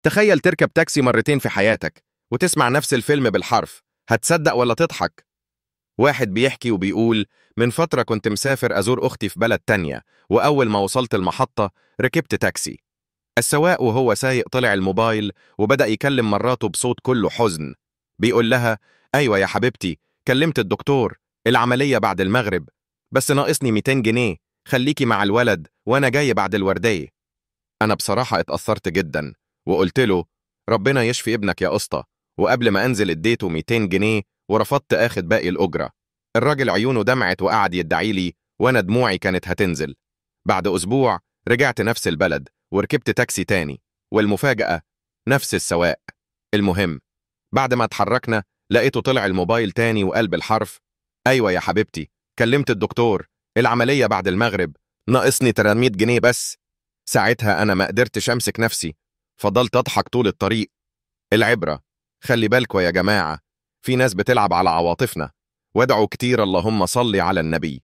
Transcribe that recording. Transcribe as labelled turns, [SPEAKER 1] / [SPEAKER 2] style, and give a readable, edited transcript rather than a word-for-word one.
[SPEAKER 1] تخيل تركب تاكسي مرتين في حياتك وتسمع نفس الفيلم بالحرف، هتصدق ولا تضحك؟ واحد بيحكي وبيقول: من فترة كنت مسافر أزور أختي في بلد تانية، وأول ما وصلت المحطة ركبت تاكسي. السواق وهو سايق طلع الموبايل وبدأ يكلم مراته بصوت كله حزن. بيقول لها: أيوة يا حبيبتي، كلمت الدكتور، العملية بعد المغرب، بس ناقصني 200 جنيه، خليكي مع الولد وأنا جاي بعد الوردية. أنا بصراحة اتأثرت جدا وقلت له: ربنا يشفي ابنك يا اسطى. وقبل ما أنزل اديته 200 جنيه ورفضت آخد باقي الأجرة. الراجل عيونه دمعت وقعد يدعي لي وأنا دموعي كانت هتنزل. بعد أسبوع رجعت نفس البلد وركبت تاكسي تاني، والمفاجأة نفس السواق. المهم، بعد ما اتحركنا لقيته طلع الموبايل تاني وقال بالحرف: أيوة يا حبيبتي، كلمت الدكتور، العملية بعد المغرب، ناقصني 300 جنيه بس. ساعتها أنا ما قدرتش أمسك نفسي، فضلت أضحك طول الطريق. العبرة: خلي بالكوا يا جماعة، في ناس بتلعب على عواطفنا. وادعوا كتير اللهم صل على النبي.